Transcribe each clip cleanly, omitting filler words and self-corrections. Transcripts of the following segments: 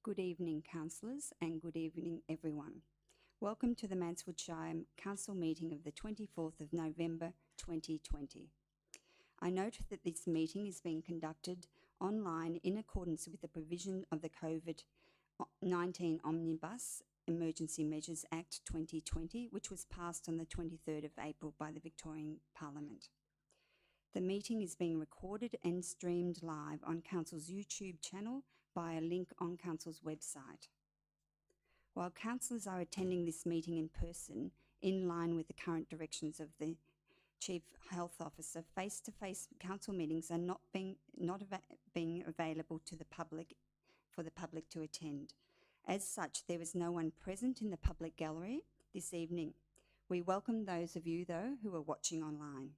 Good evening, councillors, and good evening, everyone. Welcome to the Mansfield Shire Council meeting of the 24th of November 2020. I note that this meeting is being conducted online in accordance with the provision of the COVID-19 Omnibus Emergency Measures Act 2020, which was passed on the 23rd of April by the Victorian Parliament. The meeting is being recorded and streamed live on Council's YouTube channel by a link on Council's website. While councillors are attending this meeting in person, in line with the current directions of the Chief Health Officer, face-to-face council meetings are not being available to the public for the public to attend. As such, there is no one present in the public gallery this evening. We welcome those of you, though, who are watching online.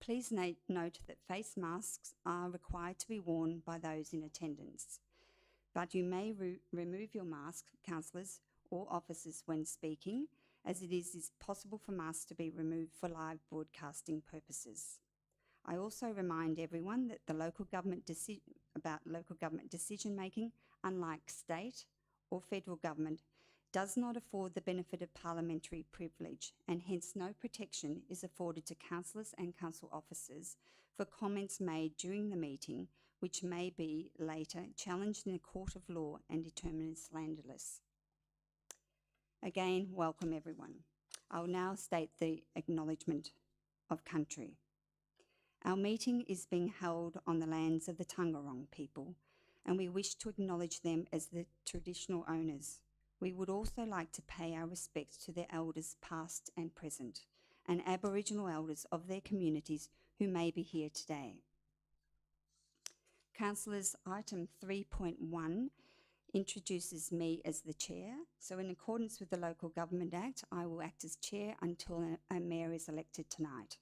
Please note that face masks are required to be worn by those in attendance, but you may remove your mask, councillors or officers, when speaking, as it is possible for masks to be removed for live broadcasting purposes. I also remind everyone that the local government decision-making, unlike state or federal government, does not afford the benefit of parliamentary privilege, and hence no protection is afforded to councillors and council officers for comments made during the meeting, which may be later challenged in a court of law and determined slanderous. Again, welcome everyone. I'll now state the Acknowledgement of Country. Our meeting is being held on the lands of the Taungurung people, and we wish to acknowledge them as the traditional owners. We would also like to pay our respects to their elders past and present, and Aboriginal elders of their communities who may be here today. Councillors, item 3.1 introduces me as the chair. So in accordance with the Local Government Act, I will act as chair until a mayor is elected tonight.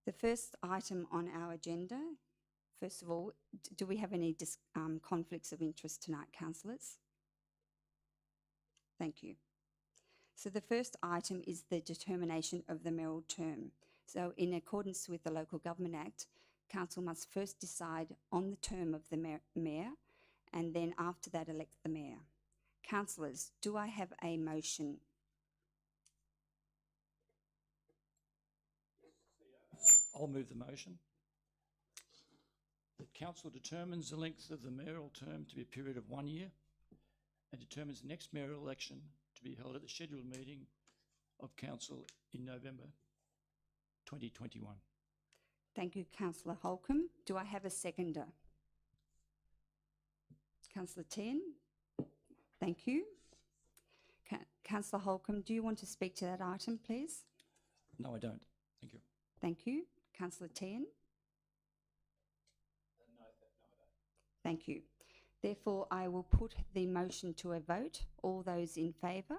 The first item on our agenda, first of all, do we have any conflicts of interest tonight, councillors? Thank you. So the first item is the determination of the Merrill term. So in accordance with the Local Government Act, council must first decide on the term of the mayor and then after that elect the mayor. Councillors, do I have a motion? I'll move the motion. That council determines the length of the mayoral term to be a period of 1 year and determines the next mayoral election to be held at the scheduled meeting of council in November 2021. Thank you, Councillor Holcomb. Do I have a seconder? Councillor Tien? Thank you. Councillor Holcomb, do you want to speak to that item, please? No, I don't. Thank you. Thank you. Councillor Tien? No, I don't. Thank you. Therefore, I will put the motion to a vote. All those in favour?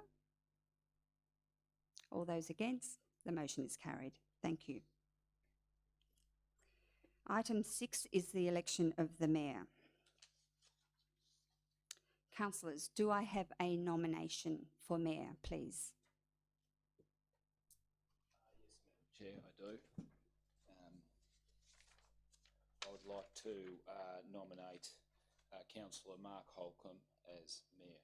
All those against? The motion is carried. Thank you. Item 6 is the election of the mayor. Councillors, do I have a nomination for mayor, please? Yes, Madam Chair, I do. I would like to nominate Councillor Mark Holcomb as mayor.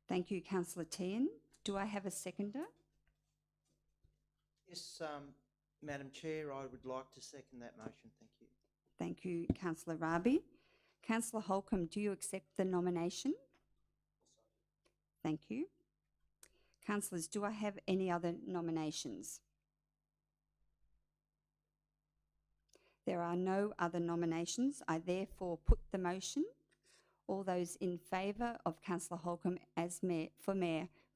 Thank you, Councillor Tien. Do I have a seconder? Yes, Madam Chair, I would like to second that motion. Thank you. Thank you, Councillor Rabi. Councillor Holcomb, do you accept the nomination? Thank you. Councillors, do I have any other nominations? There are no other nominations. I therefore put the motion. All those in favour of Councillor Holcomb as mayor for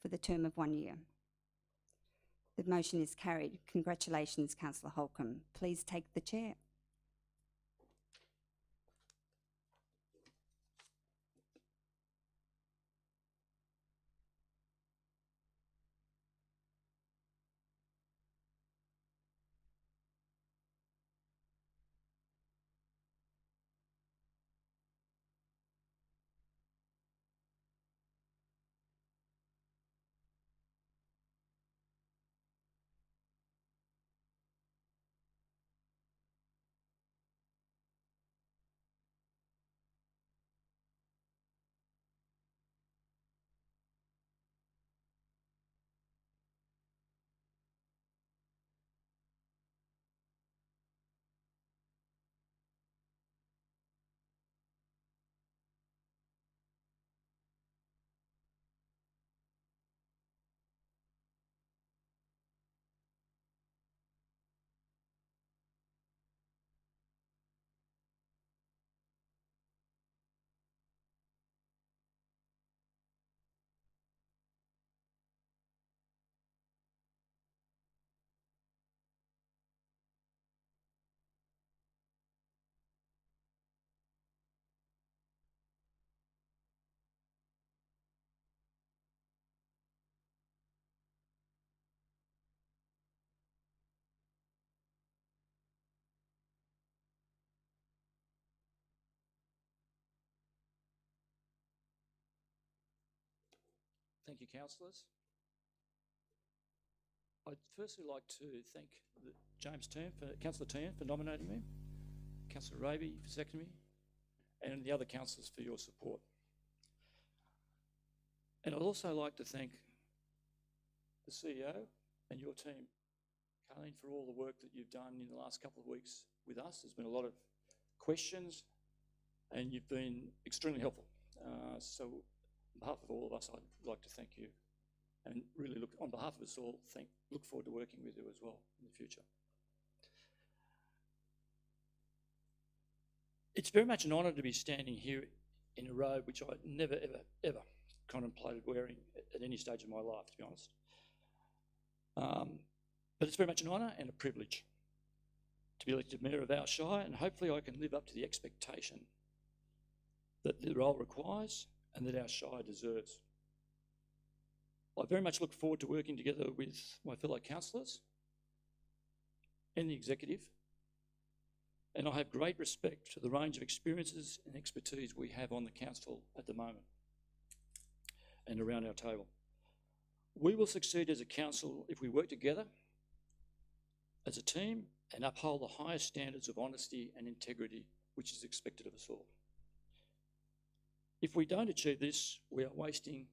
the term of 1 year. The motion is carried. Congratulations, Councillor Holcomb. Please take the chair. thank you, councillors. I'd firstly like to thank Councillor Tan for nominating me, Councillor Raby for seconding me, and the other councillors for your support. And I'd also like to thank the CEO and your team, Colleen, for all the work that you've done in the last couple of weeks with us. There's been a lot of questions and you've been extremely helpful. So on behalf of all of us, I'd like to thank you and really on behalf of us all, look forward to working with you as well in the future. It's very much an honour to be standing here in a robe which I never, ever contemplated wearing at any stage of my life, to be honest. But it's very much an honour and a privilege to be elected Mayor of our Shire, and hopefully I can live up to the expectation that the role requires and that our Shire deserves. I very much look forward to working together with my fellow councillors and the executive, and I have great respect for the range of experiences and expertise we have on the council at the moment and around our table. We will succeed as a council if we work together as a team and uphold the highest standards of honesty and integrity which is expected of us all. If we don't achieve this, we are wasting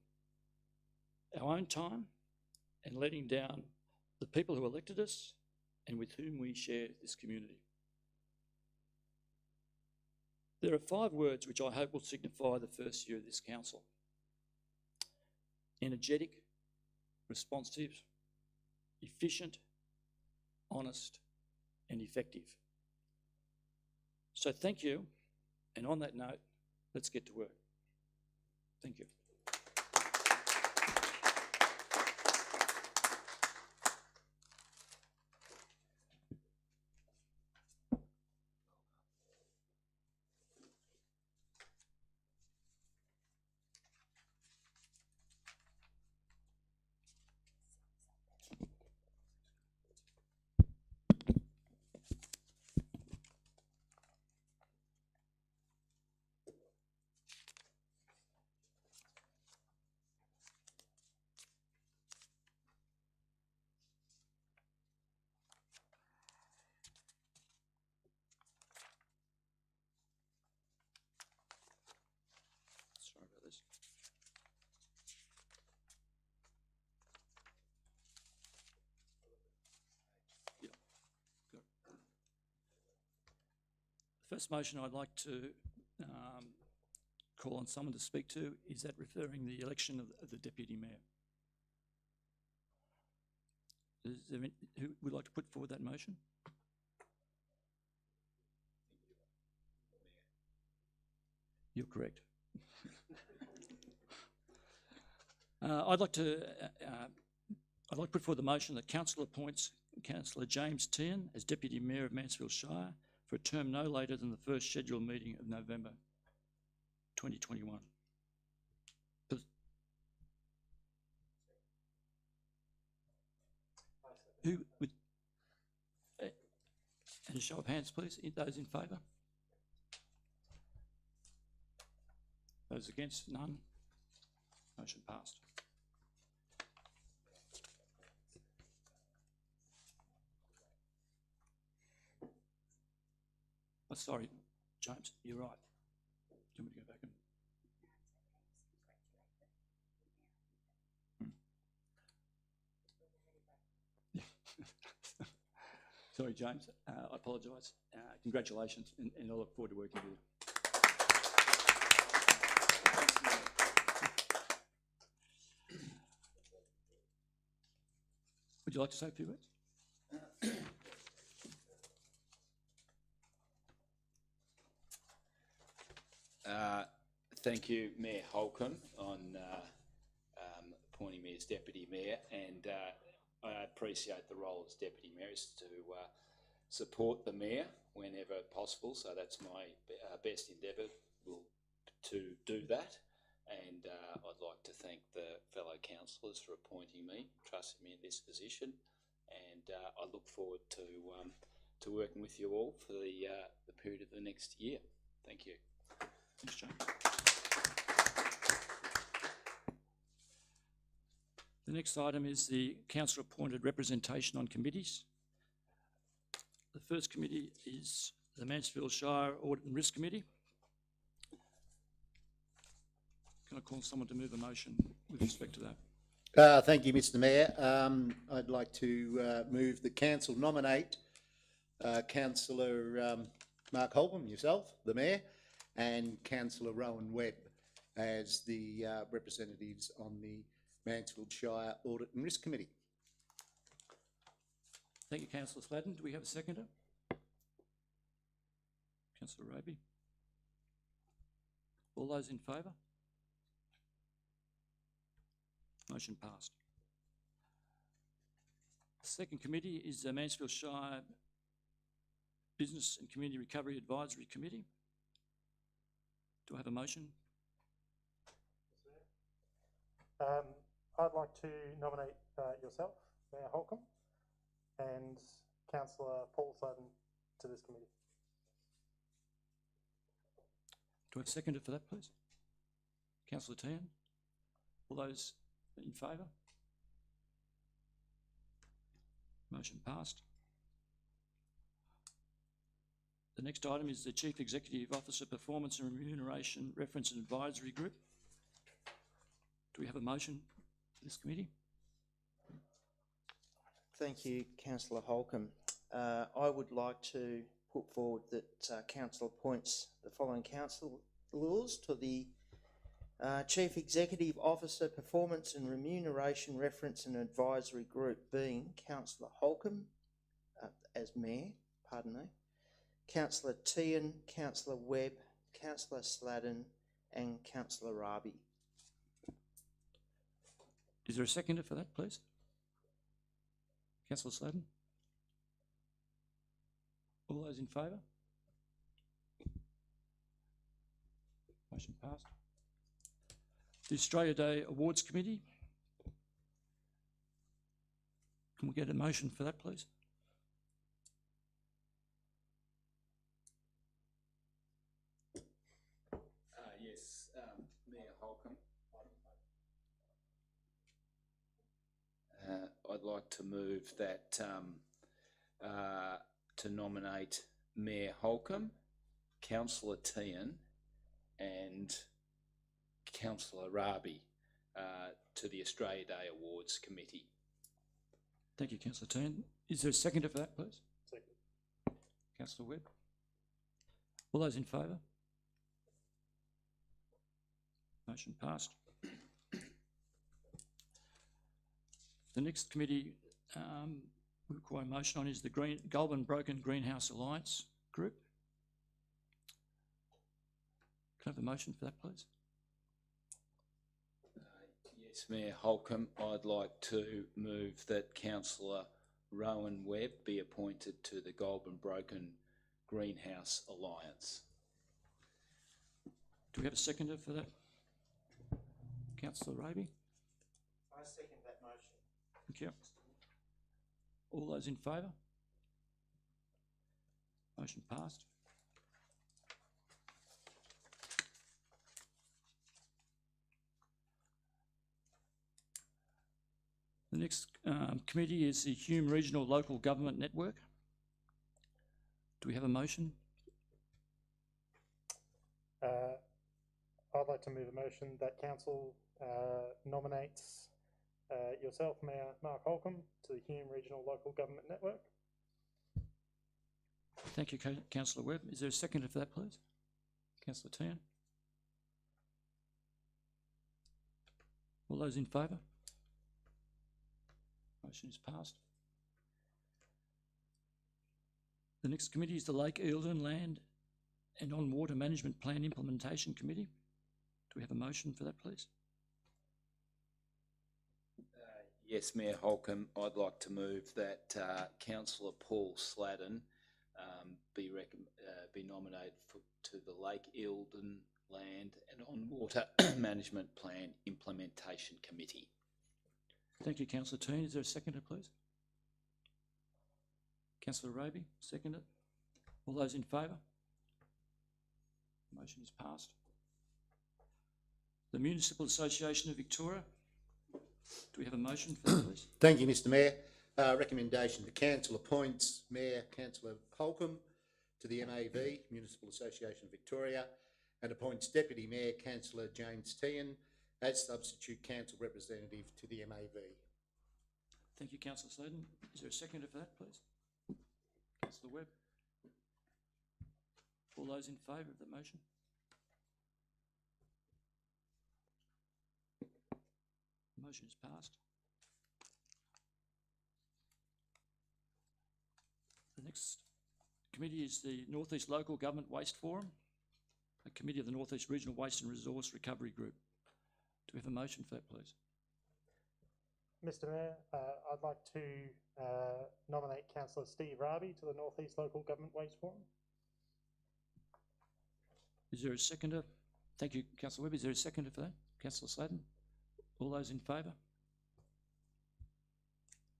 our own time and letting down the people who elected us and with whom we share this community. There are 5 words which I hope will signify the first year of this council: energetic, responsive, efficient, honest, and effective. So thank you, and on that note, let's get to work. Thank you. Sorry about this. Yeah, good. The first motion I'd like to call on someone to speak to is that referring the election of the Deputy Mayor. Is there who would like to put forward that motion? You're correct. I'd like to put forward the motion that Council appoints Councillor James Tian as Deputy Mayor of Mansfield Shire for a term no later than the first scheduled meeting of November 2021. Who would? And a show of hands, please. Those in favour? Those against? None. Motion passed. Oh, sorry, James, you're right. Do you want me to go back and? Sorry, James. I apologise. Congratulations, and I look forward to working with you. Would you like to say a few words? Thank you, Mayor Holcomb, on appointing me as Deputy Mayor, and I appreciate the role as Deputy Mayor is to support the Mayor whenever possible, so that's my best endeavour to do that, and I'd like to thank the fellow councillors for appointing me, trusting me in this position, and I look forward to working with you all for the period of the next year. Thank you. Thanks, James. The next item is the council appointed representation on committees. The first committee is the Mansfield Shire Audit and Risk Committee. Can I call someone to move a motion with respect to that? Thank you, Mr Mayor. I'd like to move the council nominate Councillor Mark Holcomb, yourself, the Mayor, and Councillor Rowan Webb as the representatives on the Mansfield Shire Audit and Risk Committee. Thank you, Councillor Sladden. Do we have a seconder? Councillor Raby. All those in favour? Motion passed. The second committee is the Mansfield Shire Business and Community Recovery Advisory Committee. Do I have a motion? I'd like to nominate yourself, Mayor Holcomb, and Councillor Paul Sutton to this committee. Do I have a seconder for that, please? Councillor Tian. All those in favour? Motion passed. The next item is the Chief Executive Officer Performance and Remuneration Reference and Advisory Group. Do we have a motion for this committee? Thank you, Councillor Holcomb. I would like to put forward that Council appoints the following councillors to the Chief Executive Officer Performance and Remuneration Reference and Advisory Group, being Councillor Holcomb as Mayor, Councillor Tian, Councillor Webb, Councillor Sladden and Councillor Raby. Is there a seconder for that, please? Councillor Sladden? All those in favour? Motion passed. The Australia Day Awards Committee. Can we get a motion for that, please? Yes, Mayor Holcomb. I'd like to move that to nominate Mayor Holcomb, Councillor Tian and Councillor Raby to the Australia Day Awards Committee. Thank you, Councillor Tian. Is there a seconder for that, please? Second. Councillor Webb. All those in favour? Motion passed. The next committee we require a motion on is the Goulburn Broken Greenhouse Alliance Group. Can I have a motion for that, please? Yes, Mayor Holcomb, I'd like to move that Councillor Rowan Webb be appointed to the Goulburn Broken Greenhouse Alliance. Do we have a seconder for that? Councillor Raby. I second that motion. Thank you. All those in favour? Motion passed. The next committee is the Hume Regional Local Government Network. Do we have a motion? I'd like to move a motion that Council nominates yourself, Mayor Mark Holcomb, to the Hume Regional Local Government Network. Thank you, Councillor Webb. Is there a seconder for that, please? Councillor Tian. All those in favour? Motion is passed. The next committee is the Lake Eildon Land and On Water Management Plan Implementation Committee. Do we have a motion for that, please? Yes, Mayor Holcomb, I'd like to move that Councillor Paul Sladden be nominated to the Lake Eildon Land and On Water Management Plan Implementation Committee. Thank you, Councillor Tian. Is there a seconder, please? Councillor Raby, seconder. All those in favour? Motion is passed. The Municipal Association of Victoria. Do we have a motion for that, please? Thank you, Mr Mayor. Recommendation: the council appoints Mayor Councillor Holcomb to the MAV, Municipal Association of Victoria, and appoints Deputy Mayor Councillor James Tehan as substitute council representative to the MAV. Thank you, Councillor Sladen. Is there a seconder for that, please? Councillor Webb. All those in favour of the motion? The motion is passed. The next committee is the North East Local Government Waste Forum, a committee of the North East Regional Waste and Resource Recovery Group. Do we have a motion for that, please? Mr Mayor, I'd like to nominate Councillor Steve Raby to the North East Local Government Waste Forum. Is there a seconder? Thank you, Councillor Webb. Is there a seconder for that? Councillor Sladen? All those in favour?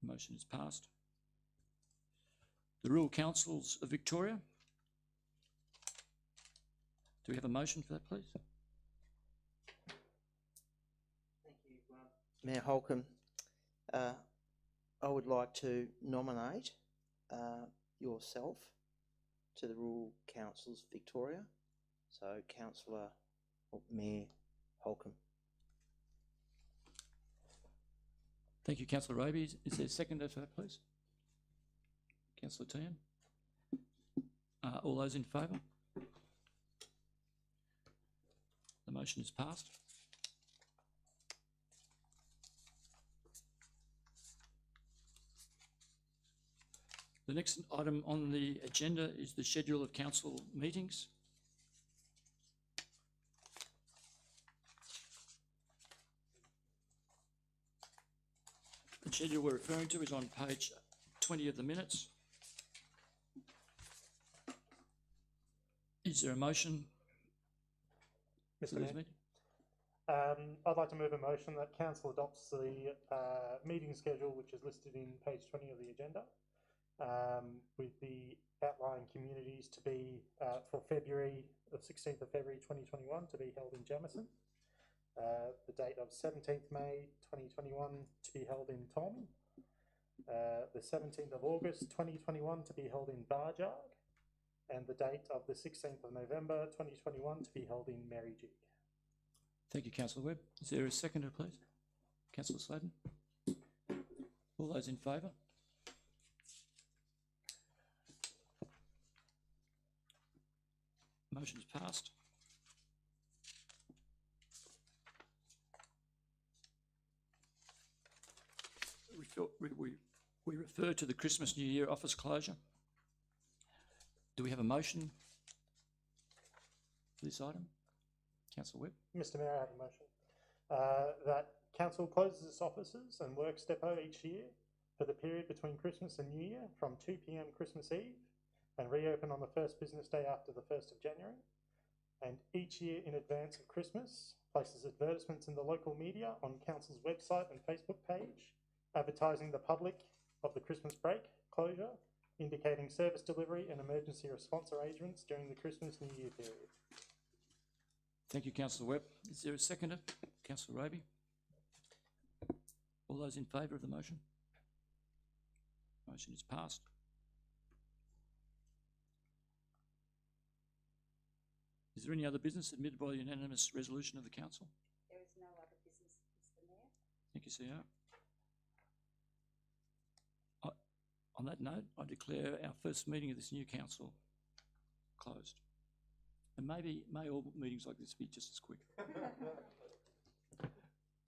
The motion is passed. The Rural Councils of Victoria. Do we have a motion for that, please? Thank you, Mayor Holcomb. I would like to nominate yourself to the Rural Councils Victoria. So, Councillor or Mayor Holcomb. Thank you, Councillor Raby. Is there a seconder for that, please? Councillor Tehan? All those in favour? The motion is passed. The next item on the agenda is the schedule of council meetings. The schedule we're referring to is on page 20 of the minutes. Is there a motion for Mr this Mayor, meeting? I'd like to move a motion that Council adopts the meeting schedule which is listed in page 20 of the agenda, with the outlying communities to be for February, the 16th of February 2021 to be held in Jamison, the date of 17th May 2021 to be held in Tom, the 17th of August 2021 to be held in Barjard, and the date of the 16th of November 2021 to be held in Merrill. Thank you, Councillor Webb. Is there a seconder, please? Councillor Sladen? All those in favour? Motion is passed. We refer to the Christmas New Year office closure. Do we have a motion for this item? Councillor Webb? Mr Mayor, I have a motion that Council closes its offices and works depot each year for the period between Christmas and New Year from 2 p.m. Christmas Eve and reopen on the first business day after the 1st of January. And each year in advance of Christmas places advertisements in the local media on Council's website and Facebook page advertising the public of the Christmas break closure, indicating service delivery and emergency response arrangements during the Christmas New Year period. Thank you, Councillor Webb. Is there a seconder? Councillor Raby? All those in favour of the motion? Motion is passed. Is there any other business admitted by the unanimous resolution of the council? There is no other business, Mr Mayor. Thank you, CEO. On that note, I declare our first meeting of this new council closed. And may all meetings like this be just as quick.